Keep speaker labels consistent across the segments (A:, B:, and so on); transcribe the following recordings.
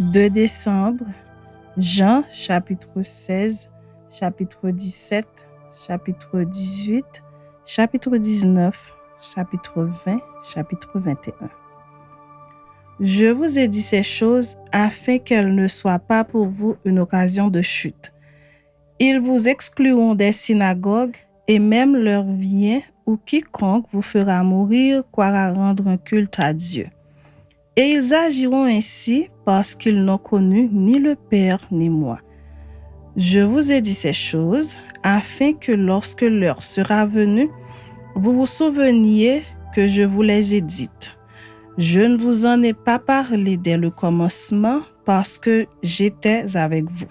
A: 2 décembre, Jean chapitre 16, chapitre 17, chapitre 18, chapitre 19, chapitre 20, chapitre 21. Je vous ai dit ces choses afin qu'elles ne soient pas pour vous une occasion de chute. Ils vous excluront des synagogues et même leur vient ou quiconque vous fera mourir croira rendre un culte à Dieu. Et ils agiront ainsi parce qu'ils n'ont connu ni le Père ni moi. Je vous ai dit ces choses afin que lorsque l'heure sera venue, vous vous souveniez que je vous les ai dites. Je ne vous en ai pas parlé dès le commencement parce que j'étais avec vous.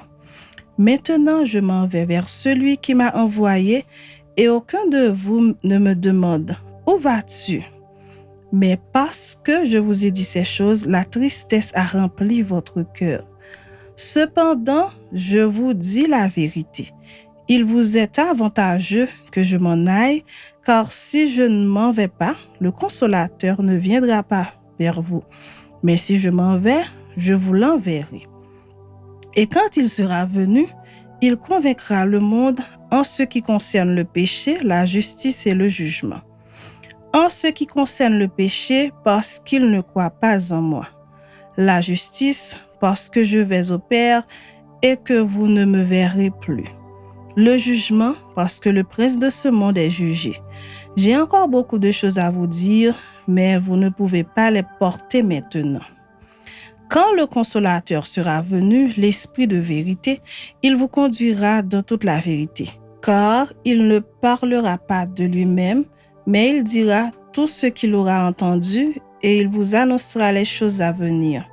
A: Maintenant, je m'en vais vers celui qui m'a envoyé et aucun de vous ne me demande « Où vas-tu » Mais parce que je vous ai dit ces choses, la tristesse a rempli votre cœur. Cependant, je vous dis la vérité. Il vous est avantageux que je m'en aille, car si je ne m'en vais pas, le Consolateur ne viendra pas vers vous. Mais si je m'en vais, je vous l'enverrai. Et quand il sera venu, il convaincra le monde en ce qui concerne le péché, la justice et le jugement. En ce qui concerne le péché, parce qu'il ne croit pas en moi. La justice, parce que je vais au Père et que vous ne me verrez plus. Le jugement, parce que le prince de ce monde est jugé. J'ai encore beaucoup de choses à vous dire, mais vous ne pouvez pas les porter maintenant. Quand le Consolateur sera venu, l'Esprit de vérité, il vous conduira dans toute la vérité, car il ne parlera pas de lui-même, mais il dira tout ce qu'il aura entendu et il vous annoncera les choses à venir.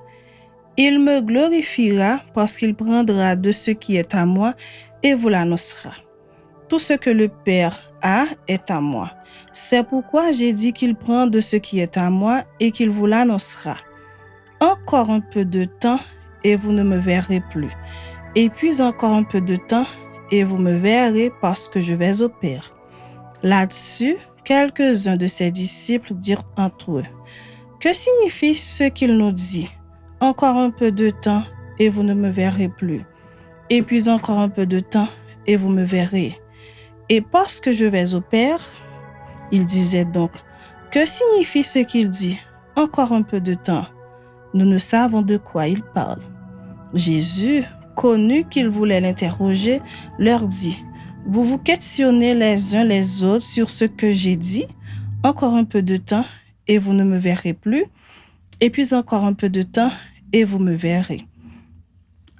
A: Il me glorifiera parce qu'il prendra de ce qui est à moi et vous l'annoncera. Tout ce que le Père a est à moi. C'est pourquoi j'ai dit qu'il prend de ce qui est à moi et qu'il vous l'annoncera. Encore un peu de temps et vous ne me verrez plus. Et puis encore un peu de temps et vous me verrez parce que je vais au Père. Là-dessus, quelques-uns de ses disciples dirent entre eux, « Que signifie ce qu'il nous dit? Encore un peu de temps et vous ne me verrez plus. Et puis encore un peu de temps et vous me verrez. Et parce que je vais au Père, il disait donc, que signifie ce qu'il dit? Encore un peu de temps. Nous ne savons de quoi il parle. Jésus, connu qu'il voulait l'interroger, leur dit, vous vous questionnez les uns les autres sur ce que j'ai dit, encore un peu de temps et vous ne me verrez plus, et puis encore un peu de temps et vous me verrez.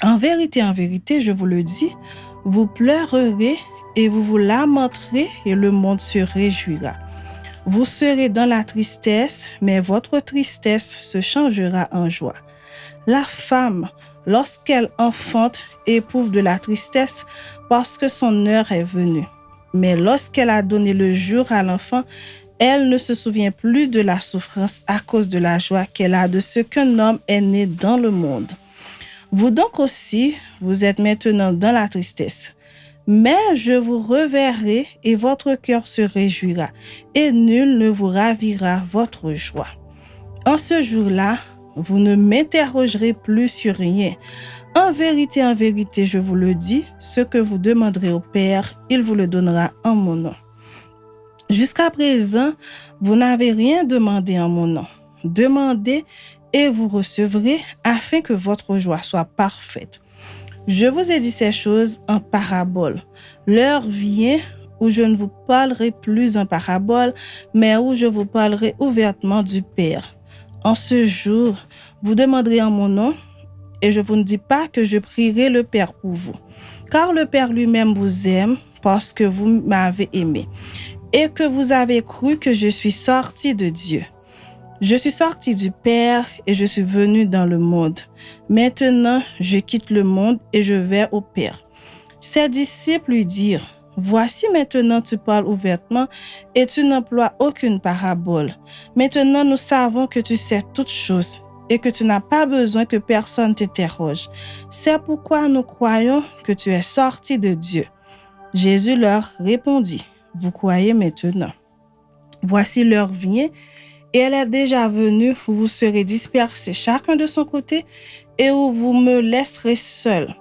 A: En vérité, je vous le dis, vous pleurerez et vous vous lamenterez et le monde se réjouira. Vous serez dans la tristesse, mais votre tristesse se changera en joie. La femme, lorsqu'elle enfante, éprouve de la tristesse parce que son heure est venue. Mais lorsqu'elle a donné le jour à l'enfant, elle ne se souvient plus de la souffrance à cause de la joie qu'elle a de ce qu'un homme est né dans le monde. Vous donc aussi, vous êtes maintenant dans la tristesse. Mais je vous reverrai et votre cœur se réjouira, et nul ne vous ravira votre joie. En ce jour-là, vous ne m'interrogerez plus sur rien. En vérité, je vous le dis, ce que vous demanderez au Père, il vous le donnera en mon nom. Jusqu'à présent, vous n'avez rien demandé en mon nom. Demandez et vous recevrez afin que votre joie soit parfaite. Je vous ai dit ces choses en parabole. L'heure vient où je ne vous parlerai plus en parabole, mais où je vous parlerai ouvertement du Père. En ce jour, vous demanderez en mon nom, et je vous ne dis pas que je prierai le Père pour vous, car le Père lui-même vous aime parce que vous m'avez aimé, et que vous avez cru que je suis sorti de Dieu. Je suis sorti du Père et je suis venu dans le monde. Maintenant, je quitte le monde et je vais au Père. Ses disciples lui dirent, « Voici maintenant tu parles ouvertement et tu n'emploies aucune parabole. Maintenant, nous savons que tu sais toutes choses et que tu n'as pas besoin que personne t'interroge. C'est pourquoi nous croyons que tu es sorti de Dieu. » Jésus leur répondit, « Vous croyez maintenant. Voici l'heure vient et elle est déjà venue où vous serez dispersés chacun de son côté et où vous me laisserez seul.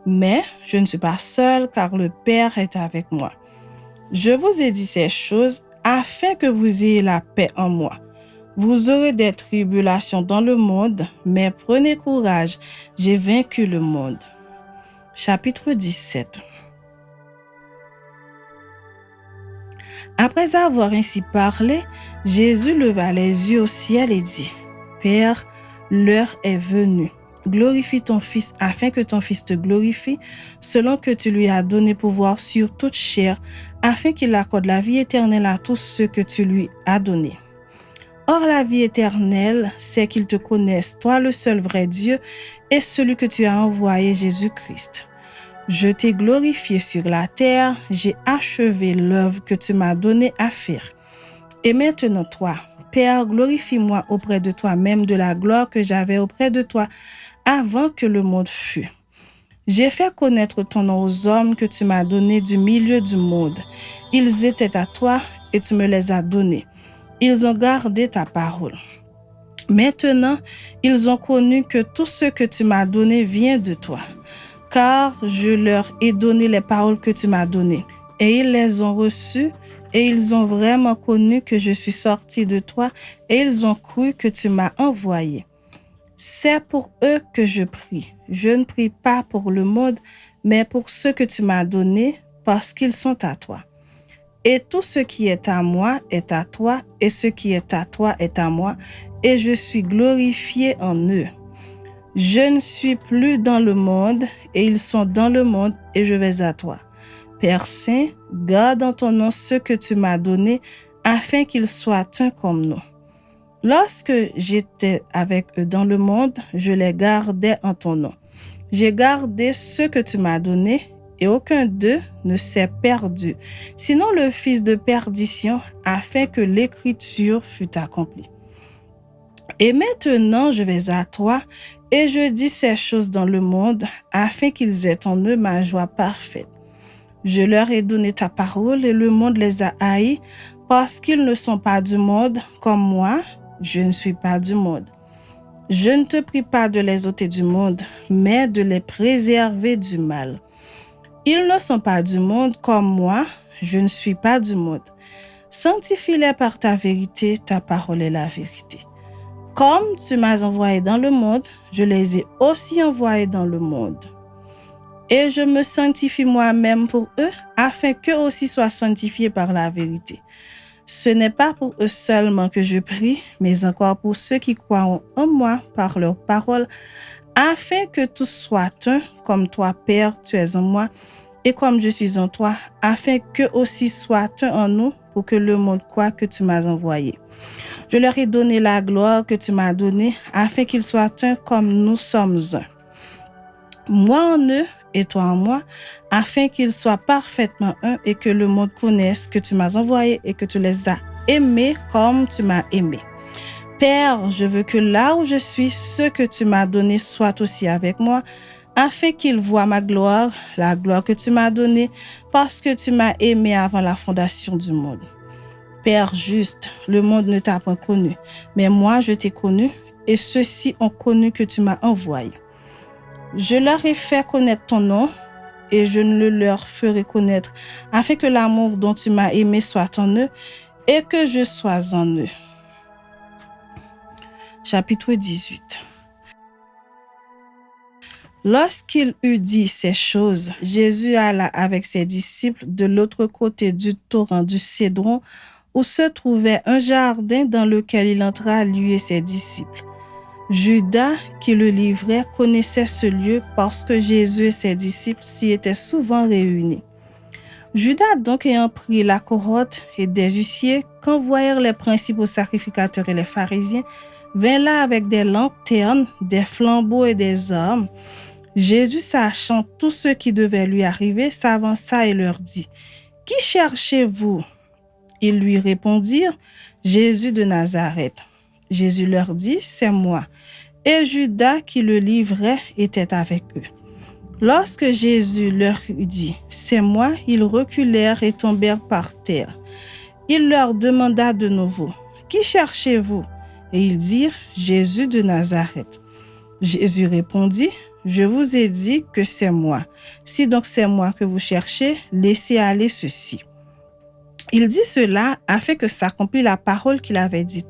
A: Mais je ne suis pas seul car le Père est avec moi. Je vous ai dit ces choses afin que vous ayez la paix en moi. Vous aurez des tribulations dans le monde, mais prenez courage, j'ai vaincu le monde. Chapitre 17. Après avoir ainsi parlé, Jésus leva les yeux au ciel et dit, « Père, l'heure est venue. Glorifie ton Fils afin que ton Fils te glorifie, selon que tu lui as donné pouvoir sur toute chair, afin qu'il accorde la vie éternelle à tous ceux que tu lui as donnés. Or, la vie éternelle, c'est qu'ils te connaissent, toi le seul vrai Dieu, et celui que tu as envoyé, Jésus-Christ. Je t'ai glorifié sur la terre, j'ai achevé l'œuvre que tu m'as donnée à faire. Et maintenant, toi, Père, glorifie-moi auprès de toi-même de la gloire que j'avais auprès de toi avant que le monde fût. J'ai fait connaître ton nom aux hommes que tu m'as donnés du milieu du monde. Ils étaient à toi et tu me les as donnés. Ils ont gardé ta parole. Maintenant, ils ont connu que tout ce que tu m'as donné vient de toi, car je leur ai donné les paroles que tu m'as données, et ils les ont reçues, et ils ont vraiment connu que je suis sorti de toi, et ils ont cru que tu m'as envoyé. C'est pour eux que je prie. Je ne prie pas pour le monde, mais pour ceux que tu m'as donnés, parce qu'ils sont à toi. Et tout ce qui est à moi est à toi, et ce qui est à toi est à moi, et je suis glorifié en eux. Je ne suis plus dans le monde, et ils sont dans le monde, et je vais à toi. Père Saint, garde en ton nom ce que tu m'as donné, afin qu'ils soient un comme nous. Lorsque j'étais avec eux dans le monde, je les gardais en ton nom. J'ai gardé ce que tu m'as donné, et aucun d'eux ne s'est perdu, sinon le fils de perdition, afin que l'écriture fût accomplie. Et maintenant, je vais à toi, et je dis ces choses dans le monde, afin qu'ils aient en eux ma joie parfaite. Je leur ai donné ta parole, et le monde les a haïs, parce qu'ils ne sont pas du monde, comme moi, je ne suis pas du monde. Je ne te prie pas de les ôter du monde, mais de les préserver du mal. Ils ne sont pas du monde comme moi, je ne suis pas du monde. Sanctifie-les par ta vérité, ta parole est la vérité. Comme tu m'as envoyé dans le monde, je les ai aussi envoyés dans le monde. Et je me sanctifie moi-même pour eux, afin qu'eux aussi soient sanctifiés par la vérité. Ce n'est pas pour eux seulement que je prie, mais encore pour ceux qui croient en moi par leur parole, afin que tous soient un, comme toi, Père, tu es en moi, et comme je suis en toi, afin qu'eux aussi soient un en nous, pour que le monde croie que tu m'as envoyé. Je leur ai donné la gloire que tu m'as donnée, afin qu'ils soient un comme nous sommes un. Moi en eux et toi en moi, afin qu'ils soient parfaitement un et que le monde connaisse que tu m'as envoyé et que tu les as aimés comme tu m'as aimé. Père, je veux que là où je suis, ce que tu m'as donné soit aussi avec moi, afin qu'ils voient ma gloire, la gloire que tu m'as donnée, parce que tu m'as aimé avant la fondation du monde. Père juste, le monde ne t'a pas connu, mais moi je t'ai connu, et ceux-ci ont connu que tu m'as envoyé. Je leur ai fait connaître ton nom, et je ne le leur ferai connaître, afin que l'amour dont tu m'as aimé soit en eux, et que je sois en eux. Chapitre 18. Lorsqu'il eut dit ces choses, Jésus alla avec ses disciples de l'autre côté du torrent du Cédron, où se trouvait un jardin dans lequel il entra, lui et ses disciples. Judas, qui le livrait, connaissait ce lieu parce que Jésus et ses disciples s'y étaient souvent réunis. Judas donc ayant pris la cohorte et des huissiers, qu'envoyèrent les principaux sacrificateurs et les pharisiens, vint là avec des lanternes, des flambeaux et des armes. Jésus, sachant tout ce qui devait lui arriver, s'avança et leur dit, « Qui cherchez-vous » Ils lui répondirent, « Jésus de Nazareth. » Jésus leur dit, « C'est moi. » Et Judas, qui le livrait, était avec eux. Lorsque Jésus leur eut dit, « C'est moi », ils reculèrent et tombèrent par terre. Il leur demanda de nouveau, « Qui cherchez-vous » Et ils dirent, « Jésus de Nazareth. » Jésus répondit, je vous ai dit que c'est moi. Si donc c'est moi que vous cherchez, laissez aller ceci. Il dit cela afin que s'accomplisse la parole qu'il avait dite.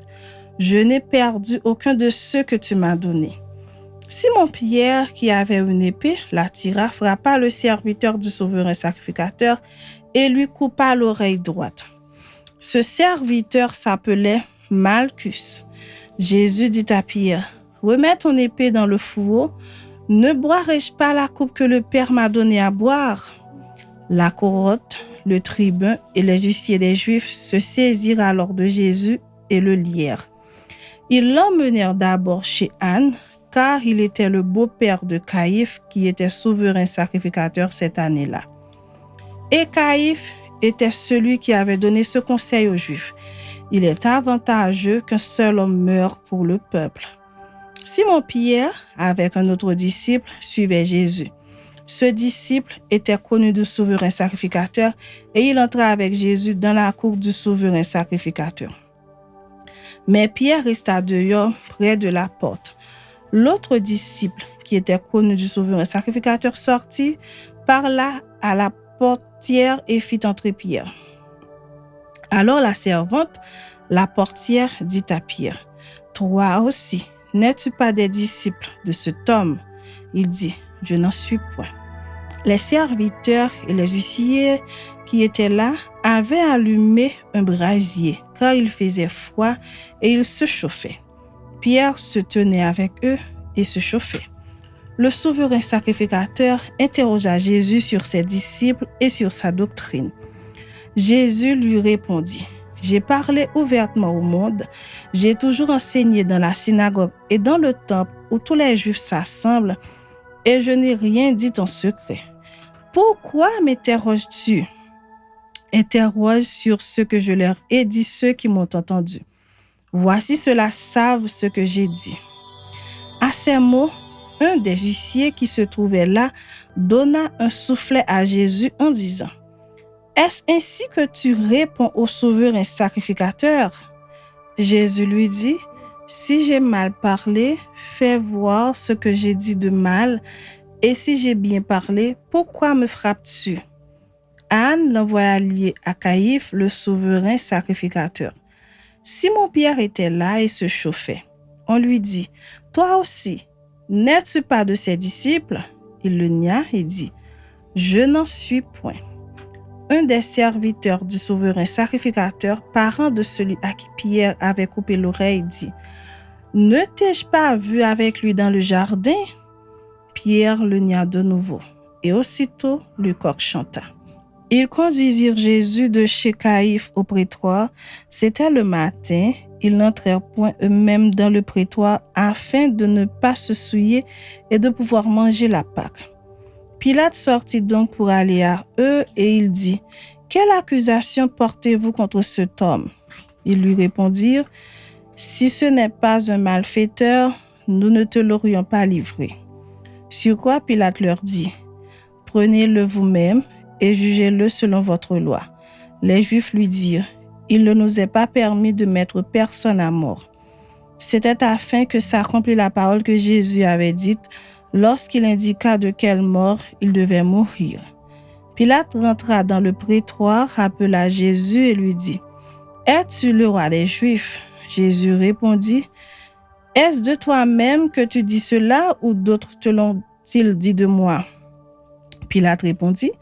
A: Je n'ai perdu aucun de ceux que tu m'as donnés. Simon-Pierre, qui avait une épée, la tira, frappa le serviteur du souverain sacrificateur et lui coupa l'oreille droite. Ce serviteur s'appelait Malchus. Jésus dit à Pierre, « Remets ton épée dans le fourreau. Ne boirai-je pas la coupe que le Père m'a donnée à boire ?» La corote, le tribun et les huissiers des Juifs se saisirent alors de Jésus et le lièrent. Ils l'emmenèrent d'abord chez Anne, car il était le beau-père de Caïphe qui était souverain sacrificateur cette année-là. Et Caïphe était celui qui avait donné ce conseil aux Juifs. Il est avantageux qu'un seul homme meure pour le peuple. Simon-Pierre, avec un autre disciple, suivait Jésus. Ce disciple était connu du souverain sacrificateur et il entra avec Jésus dans la cour du souverain sacrificateur. Mais Pierre resta dehors près de la porte. L'autre disciple, qui était connu du souverain sacrificateur, sortit, parla à la portière et fit entrer Pierre. Alors la servante, la portière, dit à Pierre, « Toi aussi, n'es-tu pas des disciples de cet homme ?» Il dit, « Je n'en suis point. » Les serviteurs et les huissiers qui étaient là avaient allumé un brasier, car il faisait froid et ils se chauffaient. Pierre se tenait avec eux et se chauffait. Le souverain sacrificateur interrogea Jésus sur ses disciples et sur sa doctrine. Jésus lui répondit, « J'ai parlé ouvertement au monde, j'ai toujours enseigné dans la synagogue et dans le temple où tous les Juifs s'assemblent, et je n'ai rien dit en secret. Pourquoi m'interroges-tu? Interroge sur ce que je leur ai dit ceux qui m'ont entendu. Voici ceux-là savent ce que j'ai dit. » À ces mots, un des huissiers qui se trouvait là donna un soufflet à Jésus en disant, « Est-ce ainsi que tu réponds au souverain sacrificateur? » Jésus lui dit, « Si j'ai mal parlé, fais voir ce que j'ai dit de mal, et si j'ai bien parlé, pourquoi me frappes-tu? » Anne l'envoya lier à Caïphe, le souverain sacrificateur. Simon-Pierre était là et se chauffait. On lui dit, « Toi aussi, n'es-tu pas de ses disciples? » Il le nia et dit, « Je n'en suis point. » Un des serviteurs du souverain sacrificateur, parent de celui à qui Pierre avait coupé l'oreille, dit, « Ne t'ai-je pas vu avec lui dans le jardin? » Pierre le nia de nouveau, et aussitôt le coq chanta. Ils conduisirent Jésus de chez Caïphe au prétoire. C'était le matin. Ils n'entrèrent point eux-mêmes dans le prétoire afin de ne pas se souiller et de pouvoir manger la Pâque. Pilate sortit donc pour aller à eux et il dit, « Quelle accusation portez-vous contre cet homme? » Ils lui répondirent, « Si ce n'est pas un malfaiteur, nous ne te l'aurions pas livré. » Sur quoi Pilate leur dit, « Prenez-le vous-même et jugez-le selon votre loi. » Les Juifs lui dirent, « Il ne nous est pas permis de mettre personne à mort. » C'était afin que s'accomplisse la parole que Jésus avait dite lorsqu'il indiqua de quelle mort il devait mourir. Pilate rentra dans le prétoire, appela Jésus et lui dit, « Es-tu le roi des Juifs? » Jésus répondit, « Est-ce de toi-même que tu dis cela ou d'autres te l'ont-ils dit de moi? » Pilate répondit,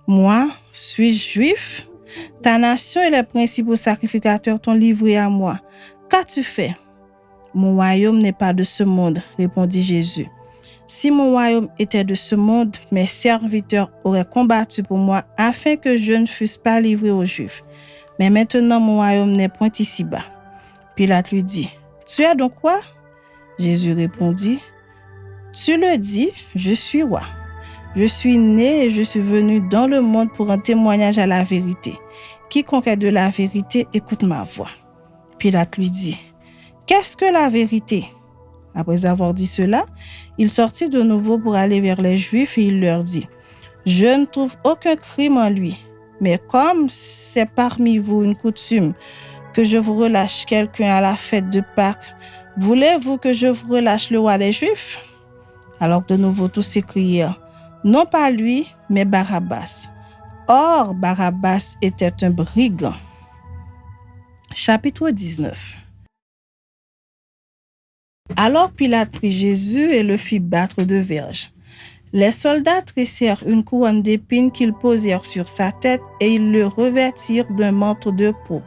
A: « Moi, suis-je juif? Ta nation et les principaux sacrificateurs t'ont livré à moi. Qu'as-tu fait? » « Mon royaume n'est pas de ce monde, » répondit Jésus. « Si mon royaume était de ce monde, mes serviteurs auraient combattu pour moi afin que je ne fusse pas livré aux Juifs. Mais maintenant, mon royaume n'est point ici-bas. » Pilate lui dit, « Tu es donc roi? » Jésus répondit, « Tu le dis, je suis roi. Je suis né et je suis venu dans le monde pour un témoignage à la vérité. Quiconque est de la vérité, écoute ma voix. » Pilate lui dit, « Qu'est-ce que la vérité? » Après avoir dit cela, il sortit de nouveau pour aller vers les Juifs et il leur dit, « Je ne trouve aucun crime en lui, mais comme c'est parmi vous une coutume que je vous relâche quelqu'un à la fête de Pâques? Voulez-vous que je vous relâche le roi des Juifs? » Alors de nouveau tous s'écrièrent, non pas lui, mais Barabbas. Or, Barabbas était un brigand. Chapitre 19. Alors Pilate prit Jésus et le fit battre de verges. Les soldats tressèrent une couronne d'épines qu'ils posèrent sur sa tête et ils le revêtirent d'un manteau de pourpre.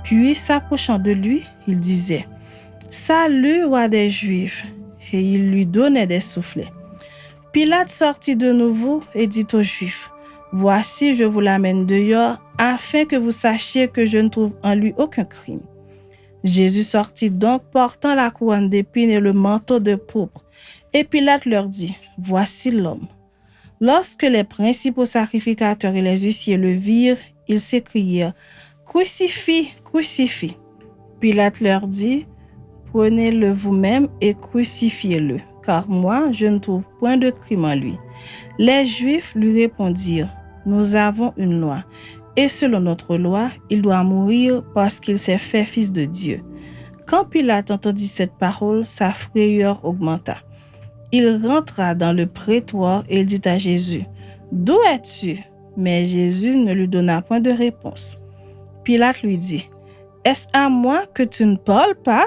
A: Puis, s'approchant de lui, ils disaient, « Salut, roi des Juifs !» Et ils lui donnaient des soufflets. Pilate sortit de nouveau et dit aux Juifs, « Voici, je vous l'amène dehors, afin que vous sachiez que je ne trouve en lui aucun crime. » Jésus sortit donc portant la couronne d'épines et le manteau de pourpre. Et Pilate leur dit, « Voici l'homme. » Lorsque les principaux sacrificateurs et les huissiers le virent, ils s'écrièrent, « Crucifie, crucifie !» Pilate leur dit, « Prenez-le vous-même et crucifiez-le, car moi, je ne trouve point de crime en lui. » Les Juifs lui répondirent, « Nous avons une loi, et selon notre loi, il doit mourir parce qu'il s'est fait fils de Dieu. » Quand Pilate entendit cette parole, sa frayeur augmenta. Il rentra dans le prétoire et il dit à Jésus, « D'où es-tu? » Mais Jésus ne lui donna point de réponse. Pilate lui dit, « Est-ce à moi que tu ne parles pas?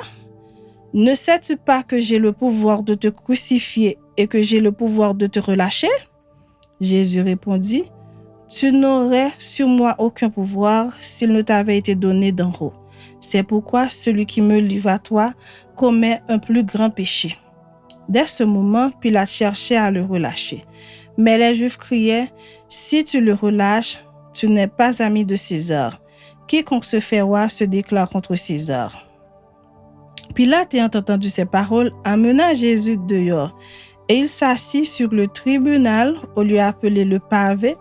A: Ne sais-tu pas que j'ai le pouvoir de te crucifier et que j'ai le pouvoir de te relâcher? » Jésus répondit, « Tu n'aurais sur moi aucun pouvoir s'il ne t'avait été donné d'en haut. C'est pourquoi celui qui me livre à toi commet un plus grand péché. » Dès ce moment, Pilate cherchait à le relâcher. Mais les Juifs criaient, « Si tu le relâches, tu n'es pas ami de César. Quiconque se fait roi se déclare contre César. » Pilate, ayant entendu ces paroles, amena Jésus dehors, et il s'assit sur le tribunal, au lieu appelé le pavé,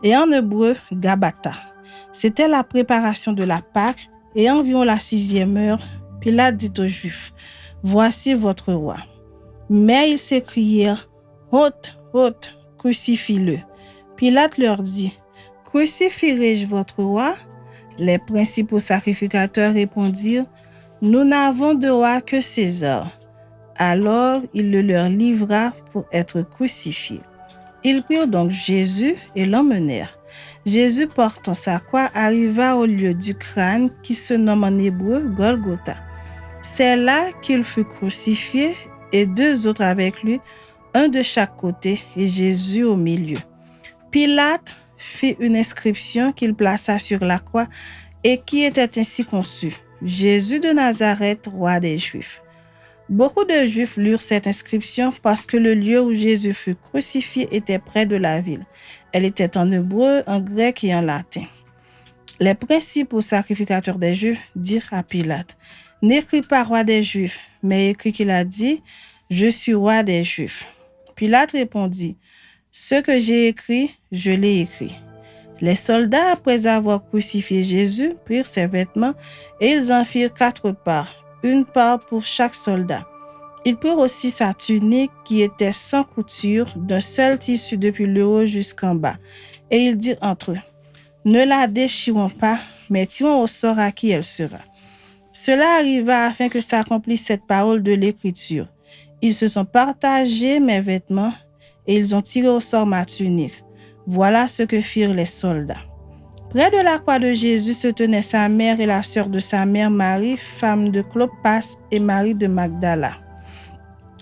A: et en hébreu, Gabata. C'était la préparation de la Pâque, et environ la 6e heure, Pilate dit aux Juifs, « Voici votre roi. » Mais ils s'écrièrent, « Ôte, ôte, crucifie-le. » Pilate leur dit, « Crucifierai-je votre roi? » Les principaux sacrificateurs répondirent, « Nous n'avons de roi que César. » Alors il le leur livra pour être crucifié. Ils prirent donc Jésus et l'emmenèrent. Jésus, portant sa croix, arriva au lieu du crâne qui se nomme en hébreu Golgotha. C'est là qu'il fut crucifié et 2 autres avec lui, un de chaque côté et Jésus au milieu. Pilate fit une inscription qu'il plaça sur la croix et qui était ainsi conçue, « Jésus de Nazareth, roi des Juifs. » Beaucoup de Juifs lurent cette inscription parce que le lieu où Jésus fut crucifié était près de la ville. Elle était en hébreu, en grec et en latin. Les principaux sacrificateurs des Juifs dirent à Pilate, « N'écris pas roi des Juifs, mais écris qu'il a dit, « Je suis roi des Juifs. » Pilate répondit, « Ce que j'ai écrit, je l'ai écrit. » Les soldats, après avoir crucifié Jésus, prirent ses vêtements et ils en firent 4 parts, une part pour chaque soldat. Ils prirent aussi sa tunique qui était sans couture, d'un seul tissu depuis le haut jusqu'en bas. Et ils dirent entre eux, « Ne la déchirons pas, mais tirons au sort à qui elle sera. » Cela arriva afin que s'accomplisse cette parole de l'Écriture. Ils se sont partagés mes vêtements et ils ont tiré au sort ma tunique. Voilà ce que firent les soldats. Près de la croix de Jésus se tenaient sa mère et la sœur de sa mère, Marie, femme de Clopas, et Marie de Magdala.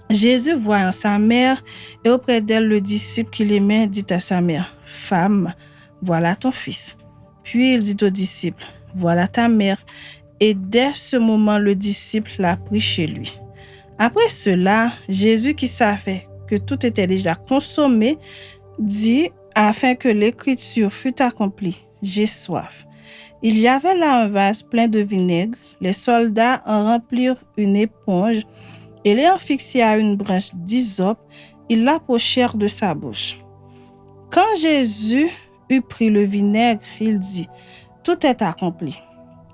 A: Jésus, voyant sa mère et auprès d'elle le disciple qu'il aimait, dit à sa mère, « Femme, voilà ton fils. » Puis il dit au disciple, « Voilà ta mère. » Et dès ce moment, le disciple l'a pris chez lui. Après cela, Jésus, qui savait que tout était déjà consommé, dit, afin que l'écriture fût accomplie, « J'ai soif. » Il y avait là un vase plein de vinaigre. Les soldats en remplirent une éponge et l'ayant fixée à une branche d'hysope, ils l'approchèrent de sa bouche. Quand Jésus eut pris le vinaigre, il dit, « Tout est accompli. »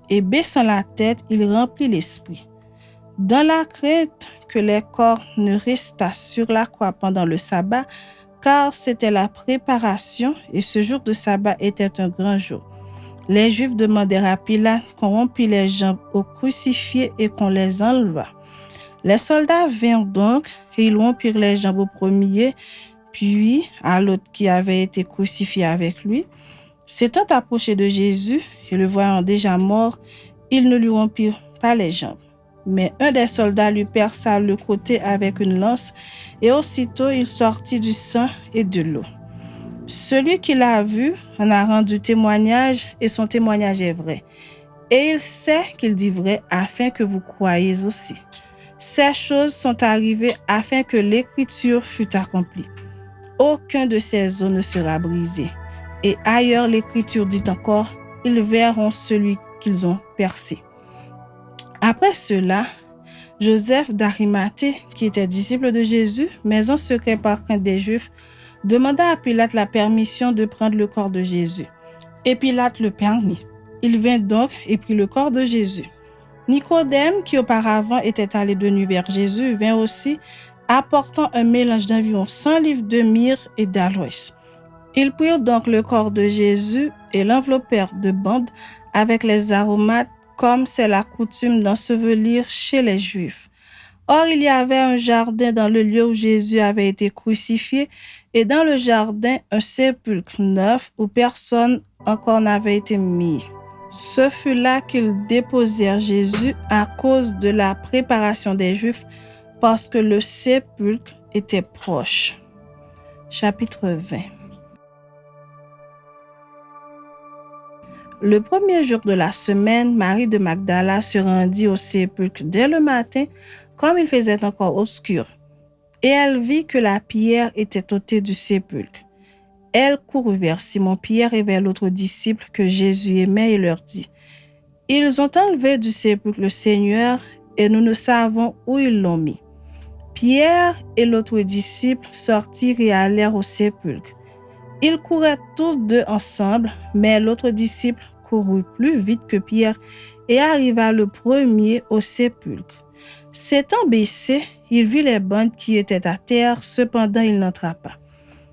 A: Et baissant la tête, il remplit l'esprit. Dans la crainte que les corps ne restassent sur la croix pendant le sabbat, car c'était la préparation et ce jour de sabbat était un grand jour. les Juifs demandèrent à Pilate qu'on rompît les jambes aux crucifiés et qu'on les enlevât. Les soldats vinrent donc et ils rompirent les jambes au premier, puis à l'autre qui avait été crucifié avec lui. S'étant approchés de Jésus et le voyant déjà mort, ils ne lui rompirent pas les jambes. Mais un des soldats lui perça le côté avec une lance, et aussitôt il sortit du sang et de l'eau. Celui qui l'a vu en a rendu témoignage, et son témoignage est vrai. Et il sait qu'il dit vrai, afin que vous croyiez aussi. Ces choses sont arrivées afin que l'écriture fût accomplie. Aucun de ces os ne sera brisé. Et ailleurs, l'écriture dit encore, ils verront celui qu'ils ont percé. Après cela, Joseph d'Arimathée, qui était disciple de Jésus, mais en secret par crainte des Juifs, demanda à Pilate la permission de prendre le corps de Jésus. Et Pilate le permit. Il vint donc et prit le corps de Jésus. Nicodème, qui auparavant était allé de nuit vers Jésus, vint aussi, apportant un mélange d'environ 100 livres de myrrhe et d'aloès. Ils prirent donc le corps de Jésus et l'enveloppèrent de bandes avec les aromates, comme c'est la coutume d'ensevelir chez les Juifs. Or, il y avait un jardin dans le lieu où Jésus avait été crucifié, et dans le jardin, un sépulcre neuf où personne encore n'avait été mis. Ce fut là qu'ils déposèrent Jésus à cause de la préparation des Juifs, parce que le sépulcre était proche. Chapitre 20. Le premier jour de la semaine, Marie de Magdala se rendit au sépulcre dès le matin, comme il faisait encore obscur. Et elle vit que la pierre était ôtée du sépulcre. Elle courut vers Simon-Pierre et vers l'autre disciple que Jésus aimait et leur dit, « Ils ont enlevé du sépulcre le Seigneur et nous ne savons où ils l'ont mis. » Pierre et l'autre disciple sortirent et allèrent au sépulcre. Ils couraient tous deux ensemble, mais l'autre disciple courut plus vite que Pierre et arriva le premier au sépulcre. S'étant baissé, il vit les bandes qui étaient à terre, cependant il n'entra pas.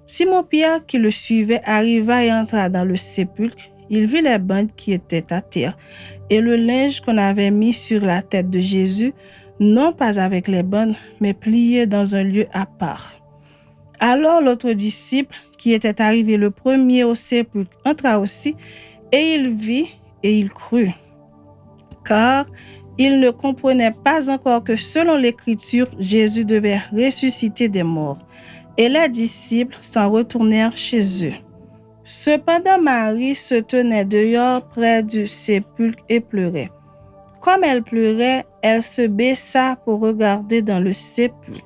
A: Simon-Pierre, qui le suivait, arriva et entra dans le sépulcre. Il vit les bandes qui étaient à terre et le linge qu'on avait mis sur la tête de Jésus, non pas avec les bandes, mais plié dans un lieu à part. Alors l'autre disciple, qui était arrivé le premier au sépulcre, entra aussi, et il vit et il crut. Car il ne comprenait pas encore que selon l'Écriture, Jésus devait ressusciter des morts. Et les disciples s'en retournèrent chez eux. Cependant, Marie se tenait dehors près du sépulcre et pleurait. Comme elle pleurait, elle se baissa pour regarder dans le sépulcre.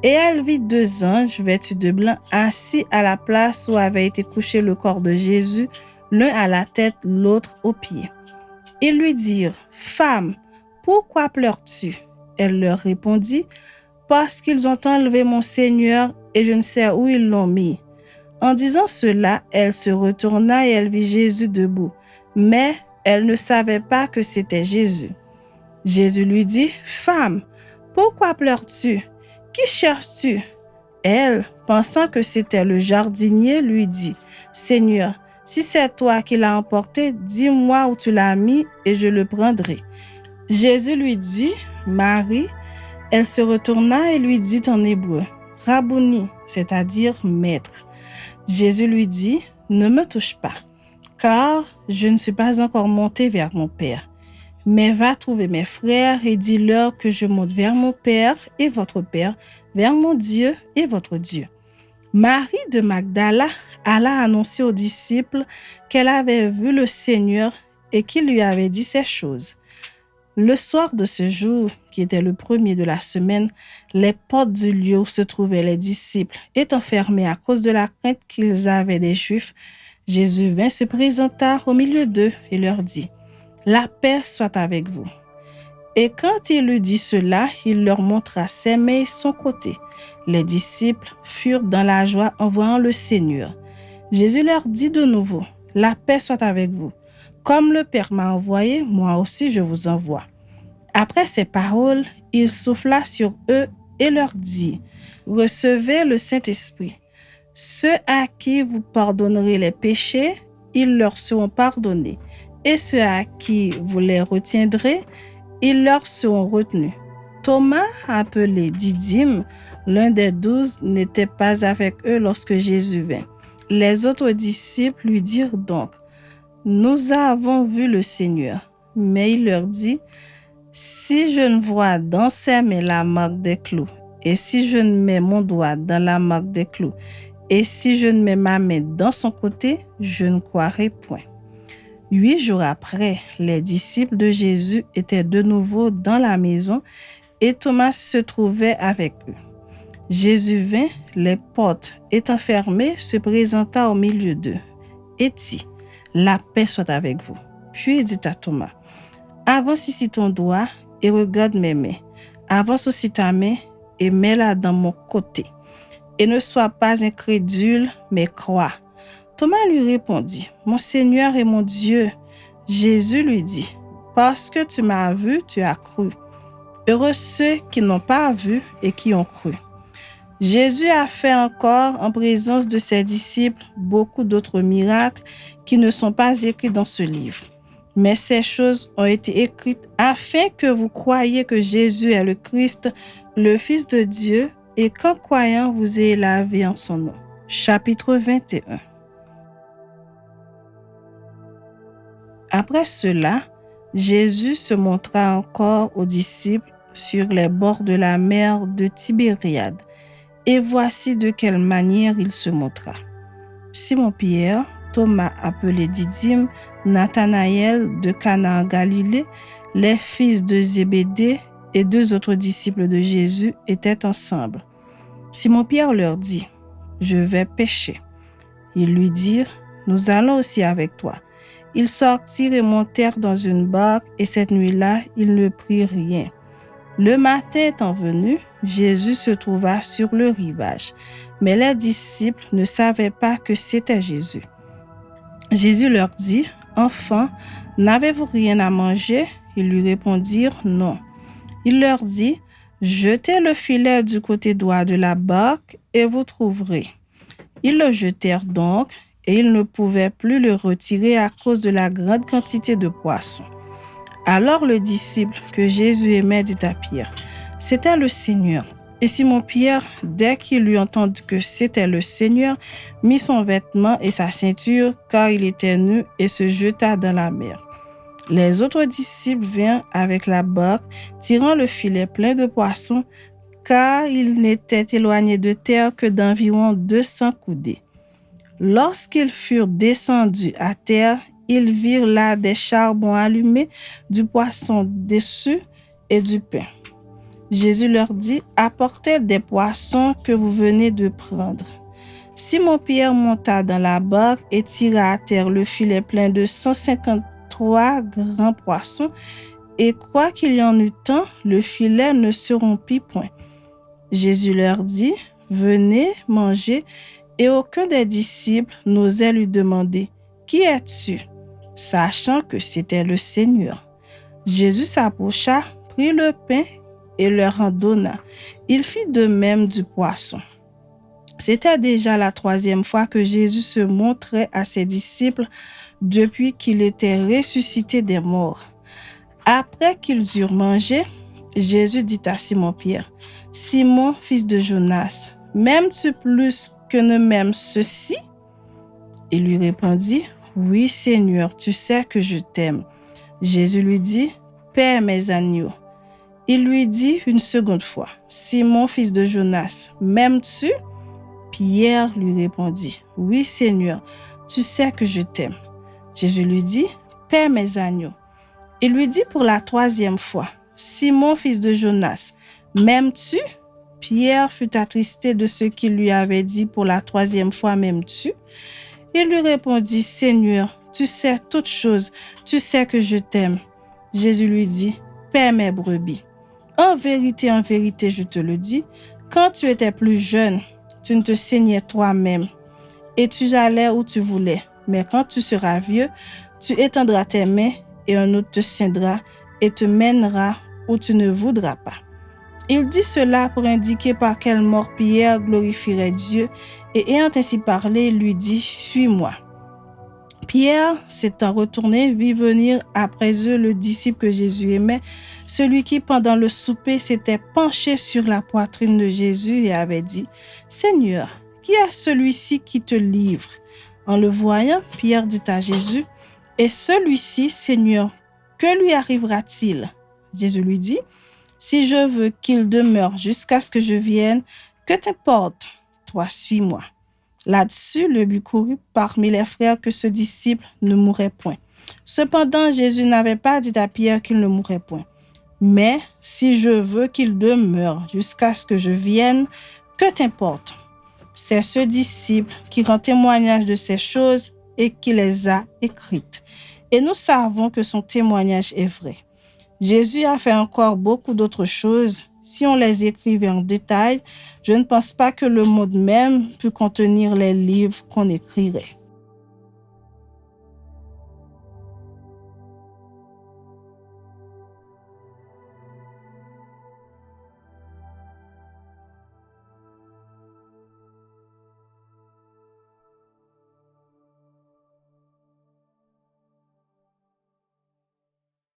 A: Et elle vit deux anges vêtus de blanc assis à la place où avait été couché le corps de Jésus, l'un à la tête, l'autre aux pieds. Ils lui dirent, « Femme, pourquoi pleures-tu » Elle leur répondit, « Parce qu'ils ont enlevé mon Seigneur et je ne sais où ils l'ont mis. » En disant cela, elle se retourna et elle vit Jésus debout, mais elle ne savait pas que c'était Jésus. Jésus lui dit, « Femme, pourquoi pleures-tu? Qui cherches-tu » Elle, pensant que c'était le jardinier, lui dit, « Seigneur, si c'est toi qui l'as emporté, dis-moi où tu l'as mis et je le prendrai. » Jésus lui dit, « Marie. » Elle se retourna et lui dit en hébreu, « Rabouni », c'est-à-dire « maître ». Jésus lui dit, « Ne me touche pas, car je ne suis pas encore monté vers mon Père. Mais va trouver mes frères et dis-leur que je monte vers mon Père et votre Père, vers mon Dieu et votre Dieu. » Marie de Magdala alla annoncer aux disciples qu'elle avait vu le Seigneur et qu'il lui avait dit ces choses. Le soir de ce jour, qui était le premier de la semaine, les portes du lieu où se trouvaient les disciples étant fermées à cause de la crainte qu'ils avaient des Juifs, Jésus vint se présenter au milieu d'eux et leur dit, « La paix soit avec vous. » Et quand il eut dit cela, il leur montra ses mains et son côté. Les disciples furent dans la joie en voyant le Seigneur. Jésus leur dit de nouveau, « La paix soit avec vous. Comme le Père m'a envoyé, moi aussi je vous envoie. » Après ces paroles, il souffla sur eux et leur dit, « Recevez le Saint-Esprit. Ceux à qui vous pardonnerez les péchés, ils leur seront pardonnés. Et ceux à qui vous les retiendrez, ils leur seront retenus. Thomas, appelé Didyme, l'un des 12, n'était pas avec eux lorsque Jésus vint. Les autres disciples lui dirent donc: « Nous avons vu le Seigneur. » Mais il leur dit: « Si je ne vois dans ses mains la marque des clous, et si je ne mets mon doigt dans la marque des clous, et si je ne mets ma main dans son côté, je ne croirai point. » 8 jours après, les disciples de Jésus étaient de nouveau dans la maison et Thomas se trouvait avec eux. Jésus vint, les portes étant fermées, se présenta au milieu d'eux et dit: « La paix soit avec vous. » Puis il dit à Thomas: « Avance ici ton doigt et regarde mes mains. Avance aussi ta main et mets-la dans mon côté. Et ne sois pas incrédule, mais crois. » Thomas lui répondit: « Mon Seigneur et mon Dieu. » Jésus lui dit: « Parce que tu m'as vu, tu as cru. Heureux ceux qui n'ont pas vu et qui ont cru. » Jésus a fait encore, en présence de ses disciples, beaucoup d'autres miracles qui ne sont pas écrits dans ce livre. Mais ces choses ont été écrites afin que vous croyiez que Jésus est le Christ, le Fils de Dieu, et qu'en croyant, vous ayez la vie en son nom. Chapitre 21. Après cela, Jésus se montra encore aux disciples sur les bords de la mer de Tibériade. Et voici de quelle manière il se montra. Simon-Pierre, Thomas appelé Didyme, Nathanaël de Cana en Galilée, les fils de Zébédée et 2 autres disciples de Jésus étaient ensemble. Simon-Pierre leur dit: « Je vais pêcher. » Ils lui dirent: « Nous allons aussi avec toi. » Ils sortirent et montèrent dans une barque, et cette nuit-là, ils ne prirent rien. Le matin étant venu, Jésus se trouva sur le rivage, mais les disciples ne savaient pas que c'était Jésus. Jésus leur dit: « Enfants, n'avez-vous rien à manger? » Ils lui répondirent: « Non. » Il leur dit: « Jetez le filet du côté droit de la barque et vous trouverez. » Ils le jetèrent donc, et ils ne pouvaient plus le retirer à cause de la grande quantité de poissons. Alors le disciple que Jésus aimait dit à Pierre: « C'était le Seigneur. » Et Simon-Pierre, dès qu'il eut entendu que c'était le Seigneur, mit son vêtement et sa ceinture, car il était nu, et se jeta dans la mer. Les autres disciples vinrent avec la barque, tirant le filet plein de poissons, car ils n'étaient éloignés de terre que d'environ 200 coudées. Lorsqu'ils furent descendus à terre, ils virent là des charbons allumés, du poisson dessus et du pain. Jésus leur dit: « Apportez des poissons que vous venez de prendre. » Simon-Pierre monta dans la barque et tira à terre le filet plein de 153 grands poissons, et quoiqu'il y en eût tant, le filet ne se rompit point. Jésus leur dit: « Venez, mangez. » Et aucun des disciples n'osait lui demander: « Qui es-tu? » sachant que c'était le Seigneur. Jésus s'approcha, prit le pain et leur en donna. Il fit de même du poisson. C'était déjà la 3e fois que Jésus se montrait à ses disciples depuis qu'il était ressuscité des morts. Après qu'ils eurent mangé, Jésus dit à Simon-Pierre: « Simon, fils de Jonas, m'aimes-tu plus que ne m'aiment ceux-ci? » Il lui répondit: « Oui, Seigneur, tu sais que je t'aime. » Jésus lui dit: « Paie mes agneaux. » Il lui dit une seconde fois: « Simon, fils de Jonas, m'aimes-tu? » Pierre lui répondit: « Oui, Seigneur, tu sais que je t'aime. » Jésus lui dit: « Paie mes agneaux. » Il lui dit pour la 3e fois: « Simon, fils de Jonas, m'aimes-tu? » Pierre fut attristé de ce qu'il lui avait dit pour la 3e fois: « M'aimes-tu? » Il lui répondit: « Seigneur, tu sais toutes choses, tu sais que je t'aime. » Jésus lui dit: « Paie mes brebis. En vérité, je te le dis, quand tu étais plus jeune, tu ne te saignais toi-même, et tu allais où tu voulais. Mais quand tu seras vieux, tu étendras tes mains, et un autre te ceindra et te mènera où tu ne voudras pas. » Il dit cela pour indiquer par quelle mort Pierre glorifierait Dieu, et ayant ainsi parlé, il lui dit: « Suis-moi. » Pierre s'étant retourné, vit venir après eux le disciple que Jésus aimait, celui qui, pendant le souper, s'était penché sur la poitrine de Jésus et avait dit, « Seigneur, qui est celui-ci qui te livre ?» En le voyant, Pierre dit à Jésus, « Et celui-ci, Seigneur, que lui arrivera-t-il » Jésus lui dit, « Si je veux qu'il demeure jusqu'à ce que je vienne, que t'importe? Toi, suis-moi. » Là-dessus, le but courut parmi les frères que ce disciple ne mourrait point. Cependant, Jésus n'avait pas dit à Pierre qu'il ne mourrait point. Mais si je veux qu'il demeure jusqu'à ce que je vienne, que t'importe? C'est ce disciple qui rend témoignage de ces choses et qui les a écrites. Et nous savons que son témoignage est vrai. Jésus a fait encore beaucoup d'autres choses. Si on les écrivait en détail, je ne pense pas que le monde même pût contenir les livres qu'on écrirait.